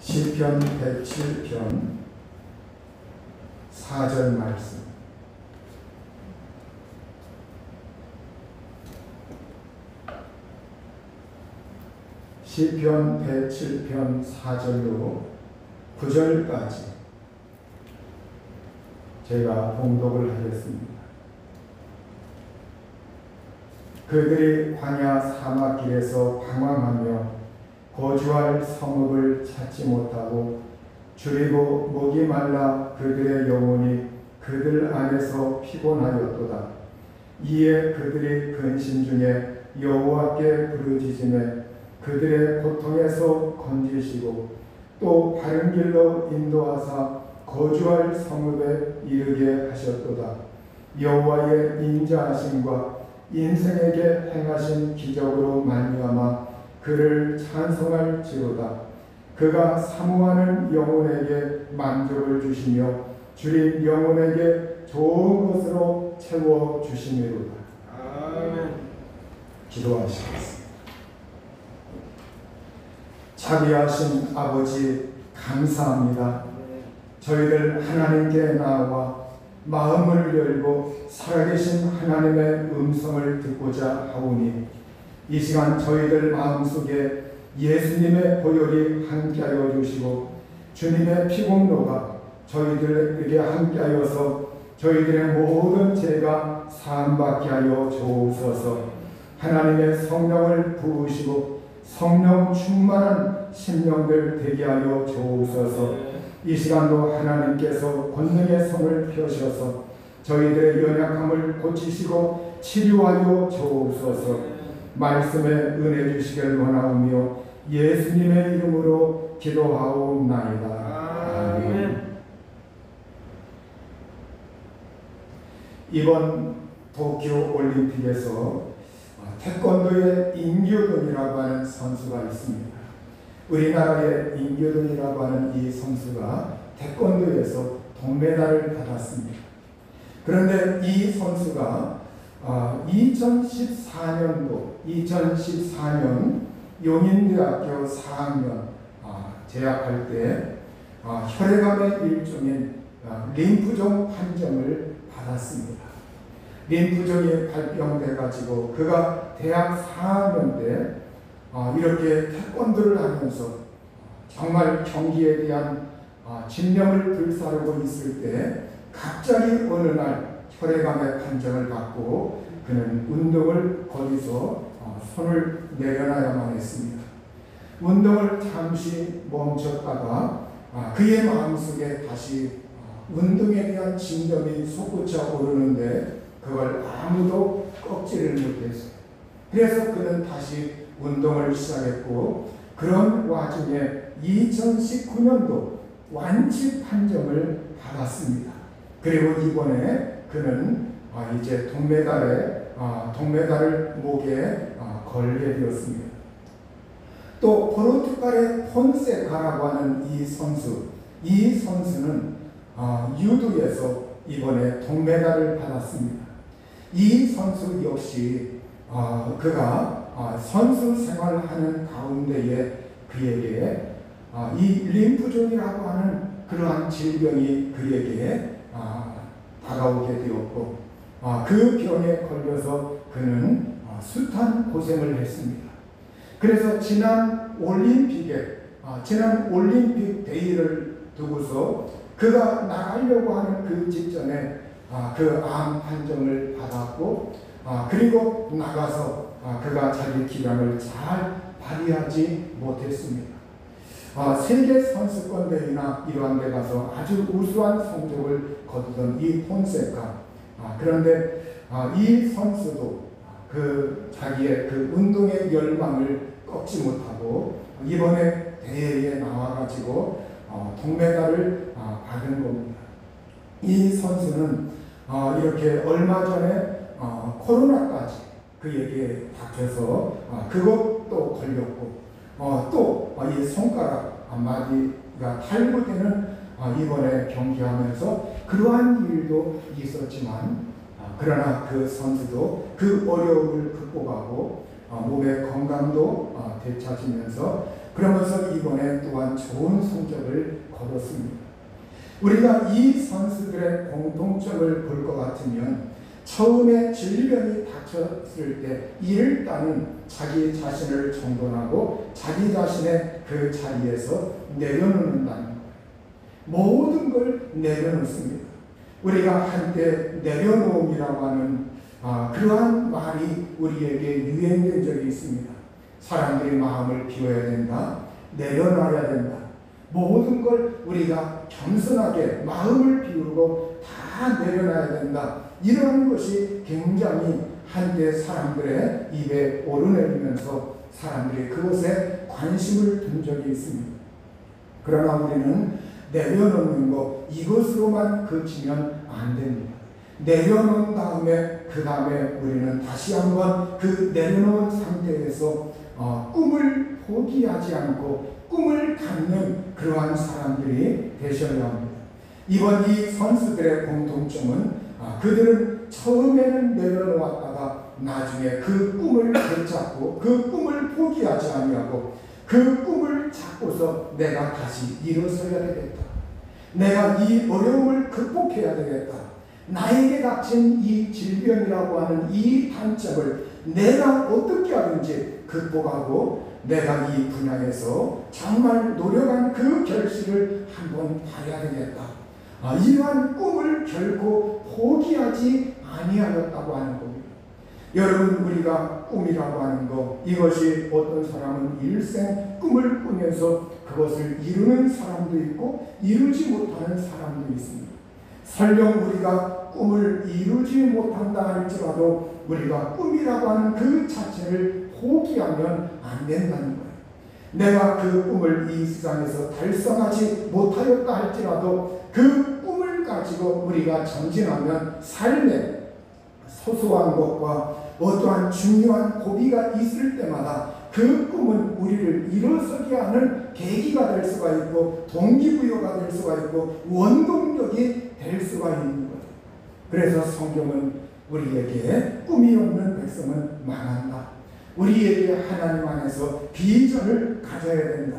시편 107편 4절 말씀. 시편 107편 4절로 9절까지 제가 봉독을 하겠습니다. 그들이 광야 사막길에서 방황하며 거주할 성읍을 찾지 못하고 줄이고 목이 말라 그들의 영혼이 그들 안에서 피곤하였도다. 이에 그들이 근심 중에 여호와께 부르짖으매 그들의 고통에서 건지시고 또 바른 길로 인도하사 거주할 성읍에 이르게 하셨도다. 여호와의 인자하심과 인생에게 행하신 기적으로 말미암아 그를 찬송할지로다. 그가 사모하는 영혼에게 만족을 주시며 주린 영혼에게 좋은 것으로 채워 주시미로다. 아멘. 기도하시겠습니다. 자비하신 아버지 감사합니다. 저희들 하나님께 나와 마음을 열고 살아계신 하나님의 음성을 듣고자 하오니 이 시간 저희들 마음속에 예수님의 보혈이 함께하여 주시고 주님의 피공로가 저희들에게 함께하여서 저희들의 모든 죄가 사함받게 하여 주옵소서. 하나님의 성령을 부으시고 성령 충만한 심령들 되게 하여 주옵소서. 이 시간도 하나님께서 권능의 손을 펴셔서 저희들의 연약함을 고치시고 치료하여 주옵소서. 말씀에 은혜 주시길 원하오며 예수님의 이름으로 기도하옵나이다. 아멘. 이번 도쿄 올림픽에서 태권도의 임규동이라고 하는 선수가 있습니다. 우리나라의 임규동이라고 하는 이 선수가 태권도에서 동메달을 받았습니다. 그런데 이 선수가 2014년 용인대학교 4학년 재학할 때 혈액암의 일종인 림프종 판정을 받았습니다. 림프종이 발병돼 가지고 그가 대학 4학년 때 이렇게 태권도를 하면서 정말 경기에 대한 집념을 불사르고 있을 때 갑자기 어느 날 혈액암의 판정을 받고 그는 운동을 거기서 손을 내려놔야만 했습니다. 운동을 잠시 멈췄다가 그의 마음속에 다시 운동에 대한 진정이 솟구쳐 오르는데 그걸 아무도 꺾지를 못했어요. 그래서 그는 다시 운동을 시작했고 그런 와중에 2019년도 완치 판정을 받았습니다. 그리고 이번에 그는 이제 동메달을 목에 걸게 되었습니다. 또 포르투갈의 폰세카라고 하는 이 선수는 유도에서 이번에 동메달을 받았습니다. 이 선수 역시 그가 선수 생활하는 가운데에 그에게 이 림프종이라고 하는 그러한 질병이 그에게 다가오게 되었고 그 병에 걸려서 그는 숱한 고생을 했습니다. 그래서 지난 올림픽 대회를 두고서 그가 나가려고 하는 그 직전에 그 암 판정을 받았고 그리고 나가서 그가 자기 기량을 잘 발휘하지 못했습니다. 세계 선수권 대회나 이러한 데 가서 아주 우수한 성적을 거두던 이 폰세카 그런데 이 선수도 그 자기의 그 운동의 열망을 꺾지 못하고 이번에 대회에 나와가지고 동메달을 받은 겁니다. 이 선수는 이렇게 얼마 전에 코로나까지 그에게 닥쳐서 그것도 걸렸고 또 이 손가락 마디가 탈구되는 이번에 경기하면서 그러한 일도 있었지만 그러나 그 선수도 그 어려움을 극복하고 몸의 건강도 되찾으면서 그러면서 이번에 또한 좋은 성적을 거뒀습니다. 우리가 이 선수들의 공통점을 볼 것 같으면 처음에 질병이 닥쳤을 때 일단은 자기 자신을 정돈하고 자기 자신의 그 자리에서 내려놓는다는 거예요. 모든 걸 내려놓습니다. 우리가 한때 내려놓음이라고 하는 그러한 말이 우리에게 유행된 적이 있습니다. 사람들이 마음을 비워야 된다, 내려놔야 된다. 모든 걸 우리가 겸손하게 마음을 비우고 다 내려놔야 된다. 이런 것이 굉장히 한때 사람들의 입에 오르내리면서 사람들이 그것에 관심을 둔 적이 있습니다. 그러나 우리는 내려놓는 것, 이것으로만 그치면 안 됩니다. 내려놓은 다음에 그 다음에 우리는 다시 한번 그 내려놓은 상태에서 꿈을 포기하지 않고 꿈을 갖는 그러한 사람들이 되셔야 합니다. 이번 이 선수들의 공통점은 그들은 처음에는 내려놓았다가 나중에 그 꿈을 되찾고 그 꿈을 포기하지 아니하고 그 꿈을 잡고서 내가 다시 일어서야 되겠다. 내가 이 어려움을 극복해야 되겠다. 나에게 닥친 이 질병이라고 하는 이 단점을 내가 어떻게 하든지 극복하고 내가 이 분야에서 정말 노력한 그 결실을 한번 봐야 되겠다. 이러한 꿈을 결코 포기하지 아니하였다고 하는 겁니다. 여러분, 우리가 꿈이라고 하는 것, 이것이 어떤 사람은 일생 꿈을 꾸면서 그것을 이루는 사람도 있고 이루지 못하는 사람도 있습니다. 설령 우리가 꿈을 이루지 못한다 할지라도 우리가 꿈이라고 하는 그 자체를 포기하면 안 된다는 거예요. 내가 그 꿈을 이 세상에서 달성하지 못하였다 할지라도 그 꿈을 가지고 우리가 전진하면 삶에 소소한 것과 어떠한 중요한 고비가 있을 때마다 그 꿈은 우리를 일어서게 하는 계기가 될 수가 있고 동기부여가 될 수가 있고 원동력이 될 수가 있는 거예요. 그래서 성경은 우리에게 꿈이 없는 백성은 망한다. 우리에게 하나님 안에서 비전을 가져야 된다.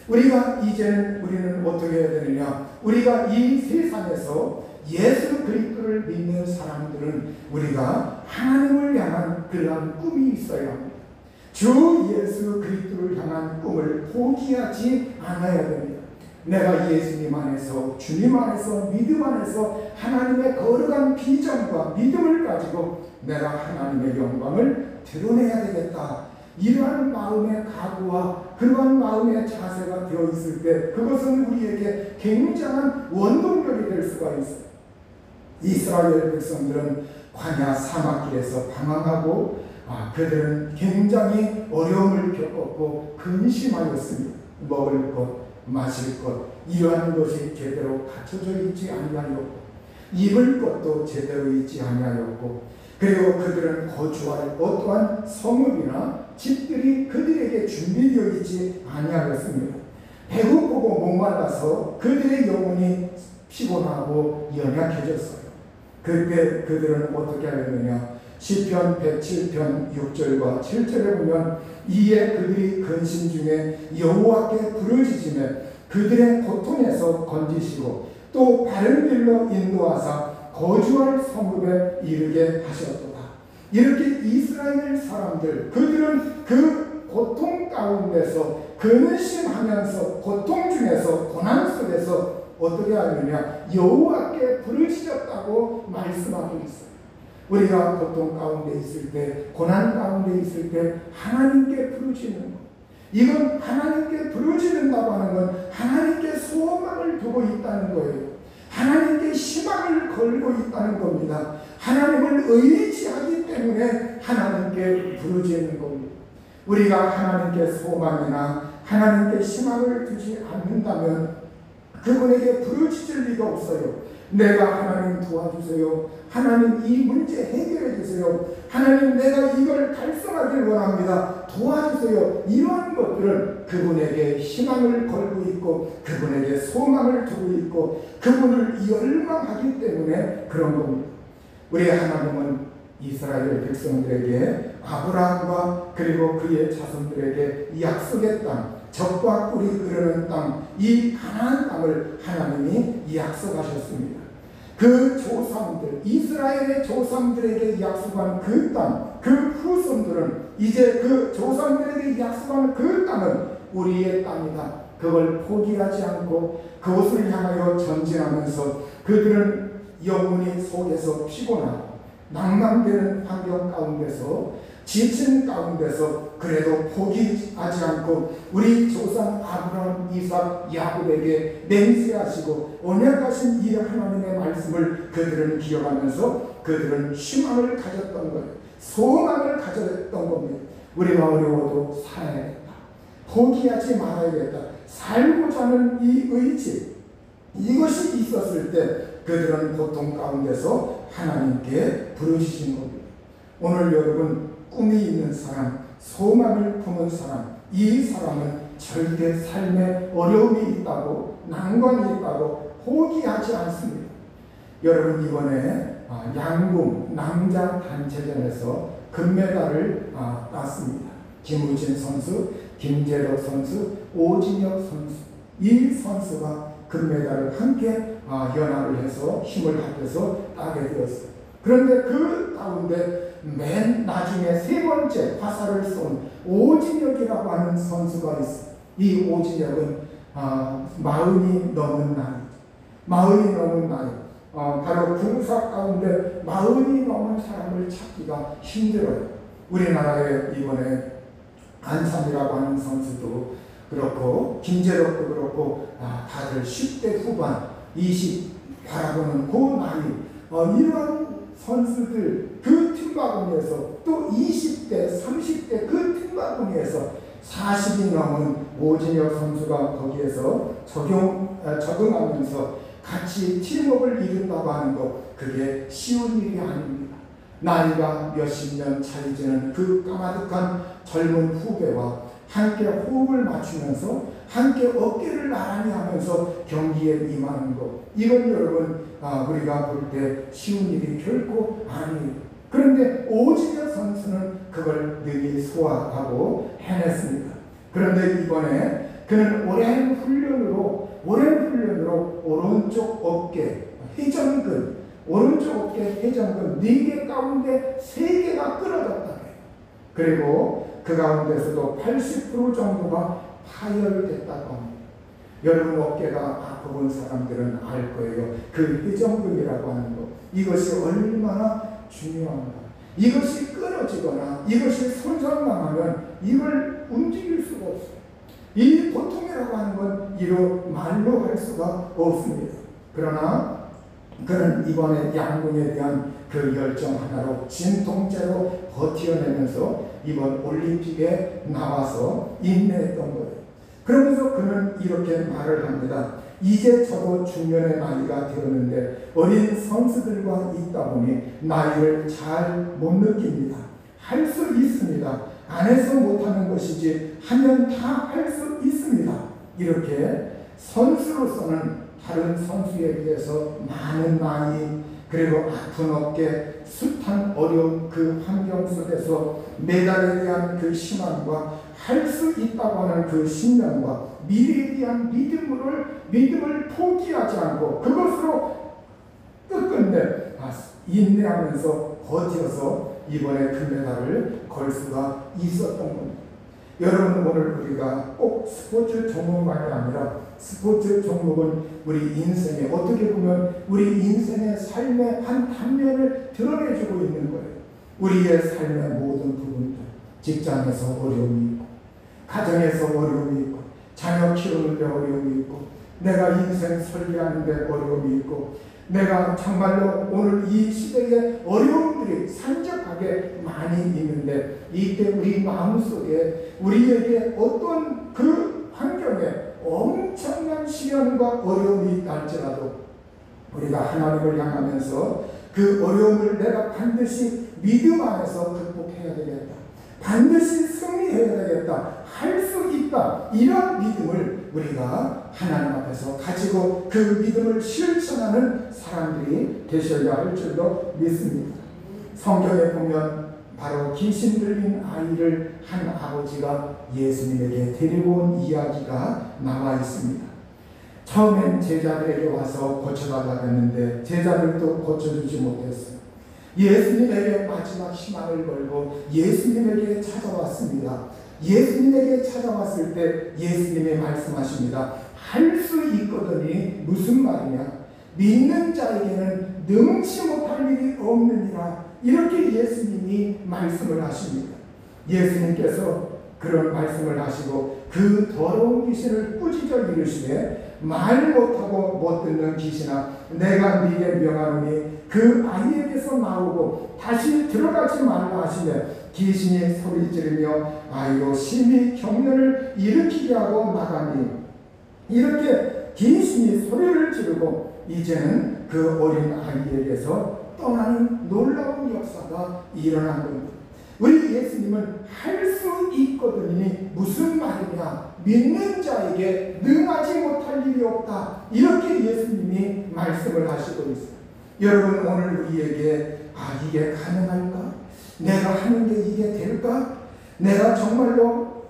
우리는 어떻게 해야 되느냐? 우리가 이 세상에서 예수 그리스도를 믿는 사람들은 우리가 하나님을 향한 그러한 꿈이 있어야 합니다. 주 예수 그리스도를 향한 꿈을 포기하지 않아야 됩니다. 내가 예수님 안에서, 주님 안에서, 믿음 안에서 하나님의 거룩한 비전과 믿음을 가지고 내가 하나님의 영광을 드러내야 되겠다. 이러한 마음의 각오와 그러한 마음의 자세가 되어 있을 때 그것은 우리에게 굉장한 원동력이 될 수가 있어요. 이스라엘 백성들은 광야 사막길에서 방황하고 그들은 굉장히 어려움을 겪었고 근심하였습니다. 먹을 것, 마실 것, 이러한 것이 제대로 갖춰져 있지 아니하였고 입을 것도 제대로 있지 아니하였고 그리고 그들은 거주할 어떠한 성읍이나 집들이 그들에게 준비되어 있지 아니하였습니다. 배고프고 목말라서 그들의 영혼이 피곤하고 연약해졌어요. 그때 그들은 어떻게 하였느냐? 시편 107편 6절과 7절에 보면 이에 그들이 근심 중에 여호와께 부르짖으며 그들의 고통에서 건지시고 또 바른 길로 인도하사 거주할 성읍에 이르게 하셨도다. 이렇게 이스라엘 사람들 그들은 그 고통 가운데서 근심하면서 고통 중에서 고난 속에서 어떻게 하느냐? 여호와께 부르짖었다고 말씀하고 있어요. 우리가 고통 가운데 있을 때, 고난 가운데 있을 때 하나님께 부르짖는 것. 이건 하나님께 부르짖는다고 하는 건 하나님께 소망을 두고 있다는 거예요. 하나님께 희망을 걸고 있다는 겁니다. 하나님을 의지하기 때문에 하나님께 부르짖는 겁니다. 우리가 하나님께 소망이나 하나님께 희망을 두지 않는다면 그분에게 부르짖을 리가 없어요. 내가 하나님 도와주세요. 하나님 이 문제 해결해 주세요. 하나님 내가 이걸 달성하길 원합니다. 도와주세요. 이러한 것들은 그분에게 희망을 걸고 있고 그분에게 소망을 두고 있고 그분을 열망하기 때문에 그런 겁니다. 우리 하나님은 이스라엘 백성들에게 아브라함과 그리고 그의 자손들에게 약속의 땅 젖과 꿀이 흐르는 땅, 이 가나안 땅을 하나님이 약속하셨습니다. 그 조상들, 이스라엘의 조상들에게 약속한 그 땅, 그 후손들은 이제 그 조상들에게 약속한 그 땅은 우리의 땅이다. 그걸 포기하지 않고 그곳을 향하여 전진하면서 그들은 영혼이 속에서 피곤하고 낭망되는 환경 가운데서 지친 가운데서 그래도 포기하지 않고 우리 조상 아브라함, 이삭, 야곱에게 맹세하시고 언약하신 이 하나님의 말씀을 그들은 기억하면서 그들은 희망을 가졌던 거예요. 소망을 가졌던 겁니다. 우리가 어려워도 살아야겠다. 포기하지 말아야겠다. 살고자 하는 이 의지, 이것이 있었을 때 그들은 고통 가운데서 하나님께 부르짖은 겁니다. 오늘 여러분 꿈이 있는 사람, 소망을 품은 사람, 이 사람은 절대 삶에 어려움이 있다고, 난관이 있다고 포기하지 않습니다. 여러분 이번에 양궁 남자 단체전에서 금메달을 땄습니다. 김우진 선수, 김재덕 선수, 오진혁 선수, 이 선수가 금메달을 함께 연합을 해서 힘을 합해서 따게 되었어요. 그런데 그 가운데 맨 나중에 세 번째 화살을 쏜 오진혁이라고 하는 선수가 있어요. 이 오진혁은 40이 넘은 나이, 바로 군사 가운데 40이 넘은 사람을 찾기가 힘들어요. 우리나라에 이번에 안산이라고 하는 선수도 그렇고 김재덕도 그렇고 다들 10대 후반 20 바라보는 그 나이, 이런 선수들 그 팀바구니에서 또 20대 30대 그 팀바구니에서 40이 넘은 오진혁 선수가 거기에서 적응하면서 같이 팀워크를 이룬다고 하는 것, 그게 쉬운 일이 아닙니다. 나이가 몇십 년 차이지는 그 까마득한 젊은 후배와 함께 호흡을 맞추면서 함께 어깨를 나란히 하면서 경기에 임하는 것, 이건 여러분 우리가 볼 때 쉬운 일이 결코 아니에요. 그런데 오진혁 선수는 그걸 능히 소화하고 해냈습니다. 그런데 이번에 그는 오랜 훈련으로 오른쪽 어깨 회전근 4개 가운데 3개가 끊어졌다. 그리고 그 가운데서도 80% 정도가 파열됐다고 합니다. 여러분 어깨가 아픈 사람들은 알 거예요. 그 회전근이라고 하는 것, 이것이 얼마나 중요한가. 이것이 끊어지거나 이것이 손상당하면 이걸 움직일 수가 없어요. 이 고통이라고 하는 건 이로 말로 할 수가 없습니다. 그러나 그는 이번에 양궁에 대한 그 열정 하나로 진통제로 버텨내면서 이번 올림픽에 나와서 인내했던 거예요. 그러면서 그는 이렇게 말을 합니다. 이제 저도 중년의 나이가 되었는데 어린 선수들과 있다 보니 나이를 잘 못 느낍니다. 할 수 있습니다. 안 해서 못하는 것이지 하면 다 할 수 있습니다. 이렇게 선수로서는 다른 선수에 비해서 많은 나이, 그리고 아픈 어깨, 숱한 어려운 그 환경 속에서 메달에 대한 그 희망과 할 수 있다고 하는 그 신념과 미래에 대한 믿음을 포기하지 않고 그것으로 끝끝내 인내하면서 버텨서 이번에 금메달을 걸 수가 있었던 겁니다. 여러분 오늘 우리가 꼭 스포츠 종목만이 아니라 스포츠 종목은 우리 인생에 어떻게 보면 우리 인생의 삶의 한 단면을 드러내주고 있는 거예요. 우리의 삶의 모든 부분들, 직장에서 어려움이 있고 가정에서 어려움이 있고 자녀 키우는데 어려움이 있고 내가 인생 설계하는데 어려움이 있고 내가 정말로 오늘 이 시대에 어려움들이 산적하게 많이 있는데 이때 우리 마음속에 우리에게 어떤 그 환경에 엄청난 시련과 어려움이 있다 할지라도 우리가 하나님을 향하면서 그 어려움을 내가 반드시 믿음 안에서 극복해야 되겠다. 반드시 승리해야 되겠다. 할 수 있다. 이런 믿음을 우리가 하나님 앞에서 가지고 그 믿음을 실천하는 사람들이 되셔야 할 줄로 믿습니다. 성경에 보면 바로 귀신 들린 아이를 한 아버지가 예수님에게 데리고 온 이야기가 나와 있습니다. 처음엔 제자들에게 와서 고쳐달라고 했는데 제자들도 고쳐주지 못했어요. 예수님에게 마지막 희망을 걸고 예수님에게 찾아왔습니다. 예수님에게 찾아왔을 때 예수님이 말씀하십니다. 할 수 있거든이 무슨 말이냐? 믿는 자에게는 능치 못할 일이 없느니라. 이렇게 예수님이 말씀을 하십니다. 예수님께서 그런 말씀을 하시고 그 더러운 귀신을 꾸짖어 이르시되 말 못하고 못 듣는 귀신아 내가 네게 명하노니 그 아이에게서 나오고 다시 들어가지 말라 하시며 귀신이 소리 지르며 아이로 심히 경련을 일으키게 하고 나가니 이렇게 귀신이 소리를 지르고 이제는 그 어린 아이에게서 떠나는 놀라운 역사가 일어난 겁니다. 우리 예수님은 할 수 있거든이 무슨 말이냐? 믿는 자에게 능하지 못할 일이 없다. 이렇게 예수님이 말씀을 하시고 있어요. 여러분 오늘 우리에게 이게 가능할까? 내가 하는 게 이게 될까? 내가 정말로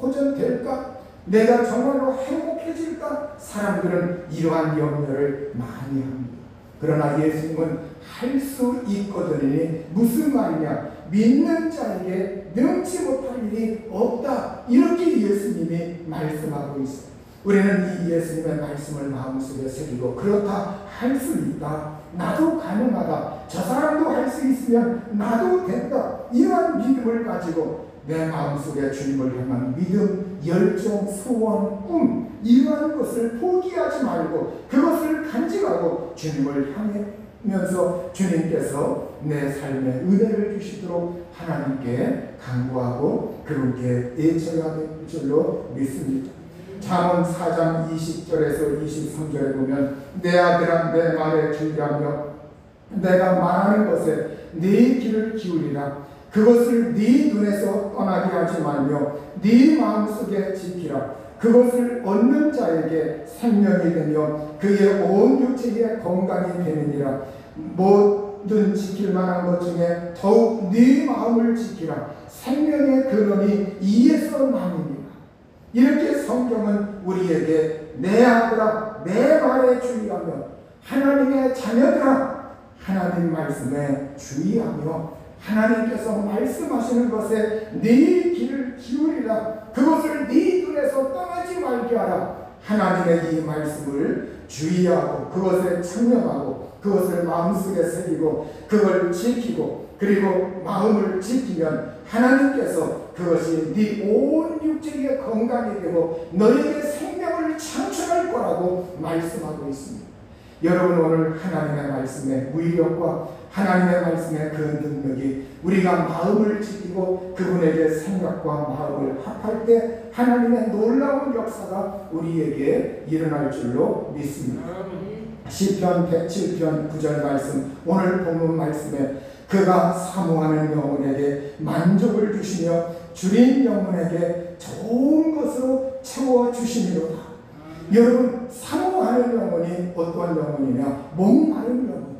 호전될까? 내가 정말로 행복해질까? 사람들은 이러한 염려를 많이 합니다. 그러나 예수님은 할 수 있거든이 무슨 말이냐? 믿는 자에게 능치 못할 일이 없다. 이렇게 예수님이 말씀하고 있어요. 우리는 이 예수님의 말씀을 마음속에 새기고 그렇다 할 수 있다. 나도 가능하다. 저 사람도 할 수 있으면 나도 된다. 이러한 믿음을 가지고 내 마음속에 주님을 향한 믿음, 열정, 소원, 꿈 이러한 것을 포기하지 말고 그것을 간직하고 주님을 향하면서 주님께서 내 삶에 은혜를 주시도록 하나님께 간구하고 그렇게 예쳐야 될 줄로 믿습니다. 잠언 4장 20절에서 23절에 보면 내 아들아 내 말에 주의하며 내가 말하는 것에 네 귀를 기울이라. 그것을 네 눈에서 떠나게 하지 말며 네 마음속에 지키라. 그것을 얻는 자에게 생명이 되며 그의 온 육체에 건강이 되느니라. 모든 지킬 만한 것 중에 더욱 네 마음을 지키라. 생명의 근원이 이에서 나옵니다. 이렇게 성경은 우리에게 내 아들아 내 말에 주의하며 하나님의 자녀들아 하나님 말씀에 주의하며 하나님께서 말씀하시는 것에 네 귀를 기울이라. 그것을 네 눈에서 떠나지 말게 하라. 하나님의 이 말씀을 주의하고 그것에 청명하고 그것을 마음속에 새기고 그걸 지키고 그리고 마음을 지키면 하나님께서 그것이 네 온 육체의 건강이 되고 너에게 생명을 창출할 거라고 말씀하고 있습니다. 여러분 오늘 하나님의 말씀의 위력과 하나님의 말씀의 그 능력이 우리가 마음을 지키고 그분에게 생각과 마음을 합할 때 하나님의 놀라운 역사가 우리에게 일어날 줄로 믿습니다. 시편 107편 9절 말씀 오늘 본문 말씀에 그가 사모하는 영혼에게 만족을 주시며 줄인 영혼에게 좋은 것으로 채워주시미로다. 여러분 사모하는 영혼이 어떠한 영혼이냐? 목마른 영혼,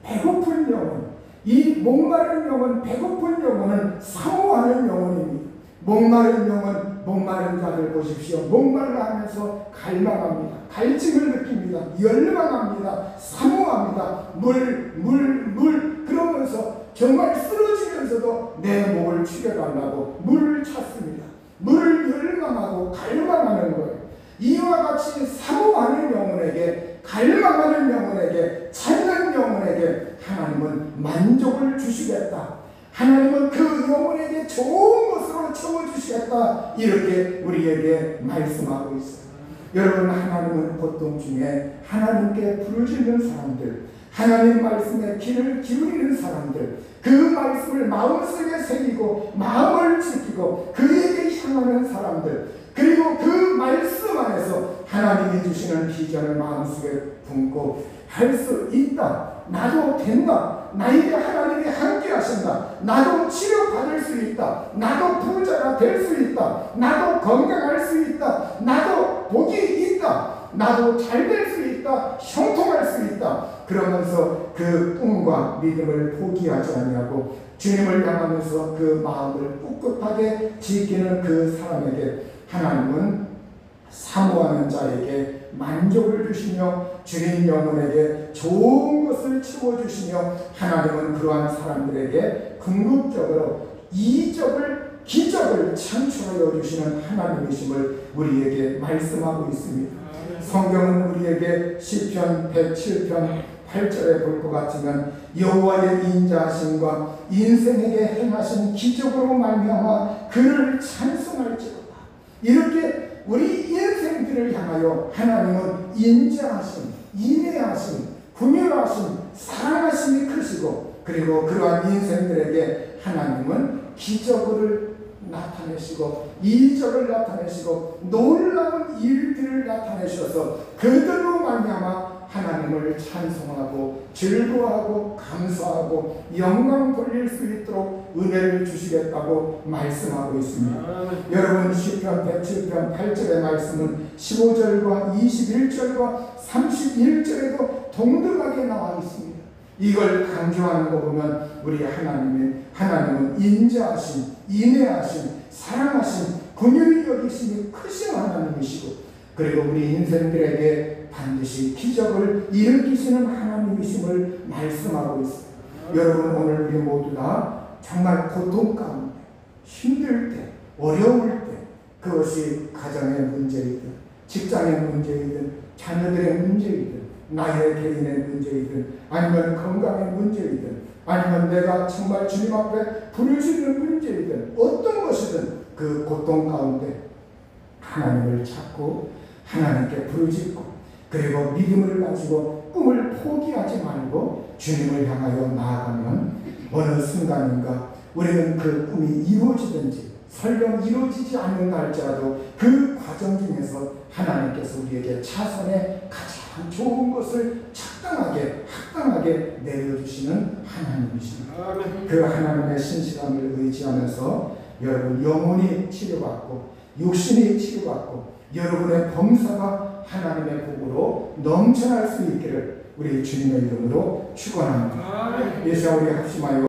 배고픈 영혼. 이 목마른 영혼, 배고픈 영혼은 사모하는 영혼입니다. 목마른 영혼, 목마른 자들 보십시오. 목말라 하면서 갈망합니다. 갈증을 느낍니다. 열망합니다. 사모합니다. 물 그러면서 정말 쓰러지면서도 내 목을 축여달라고 물을 찾습니다. 물을 열망하고 갈망하는 거예요. 이와 같이 사모하는 영혼에게 갈망하는 영혼에게 찾는 영혼에게 하나님은 만족을 주시겠다. 하나님은 그 영혼에게 좋은 것으로 채워주시겠다. 이렇게 우리에게 말씀하고 있어요. 여러분 하나님은 보통 중에 하나님께 부르짖는 사람들 하나님 말씀에 귀를 기울이는 사람들 그 말씀을 마음속에 새기고 마음을 지키고 그에게 향하는 사람들 그리고 그 말씀 안에서 하나님이 주시는 비전을 마음속에 품고 할 수 있다. 나도 된다. 나에게 하나님이 함께 하신다. 나도 치료받을 수 있다. 나도 부자가 될 수 있다. 나도 건강할 수 있다. 나도 복이 있다. 나도 잘 될 수 있다. 형통할 수 있다. 그러면서 그 꿈과 믿음을 포기하지 아니하고 주님을 향하면서 그 마음을 꿋꿋하게 지키는 그 사람에게 하나님은 사모하는 자에게 만족을 주시며 주님 영혼에게 좋은 것을 채워주시며 하나님은 그러한 사람들에게 궁극적으로 이적을 기적을 창출하여 주시는 하나님이심을 우리에게 말씀하고 있습니다. 성경은 우리에게 시편 107편 8절에 볼 것 같으면 여호와의 인자하심과 인생에게 행하신 기적으로 말미암아 그를 찬송할지로다. 이렇게 우리 인생들을 향하여 하나님은 인자하심, 인애하심, 긍휼하심, 사랑하심이 크시고 그리고 그러한 인생들에게 하나님은 기적을 나타내시고 이적을 나타내시고 놀라운 일들을 나타내셔서 그들로 말미암아 하나님을 찬송하고 즐거워하고 감사하고 영광 돌릴 수 있도록 은혜를 주시겠다고 말씀하고 있습니다. 여러분 시편 107편 8절의 말씀은 15절과 21절과 31절에도 동등하게 나와 있습니다. 이걸 강조하는 거 보면 우리 하나님은 인자하심, 인애하심, 사랑하심, 긍휼히 여기심이 크신 하나님이시고 그리고 우리 인생들에게 반드시 기적을 일으키시는 하나님이심을 말씀하고 있습니다. 여러분 오늘 우리 모두 다 정말 고통 가운데 힘들 때 어려울 때 그것이 가정의 문제이든 직장의 문제이든 자녀들의 문제이든 나의 개인의 문제이든 아니면 건강의 문제이든 아니면 내가 정말 주님 앞에 부르짖는 문제이든 어떤 것이든 그 고통 가운데 하나님을 찾고 하나님께 부르짖고 그리고 믿음을 가지고 꿈을 포기하지 말고 주님을 향하여 나아가면 어느 순간인가 우리는 그 꿈이 이루어지든지 설령 이루어지지 않는다 할지라도 그 과정 중에서 하나님께서 우리에게 차선에 가장 좋은 것을 합당하게 내려주시는 하나님이십니다. 그 하나님의 신실함을 의지하면서 여러분 영혼이 치료받고 육신이 치료받고 여러분의 범사가 하나님의 복으로 넘쳐날 수 있기를 우리 주님의 이름으로 축원합니다. 예수와 우리 합심하여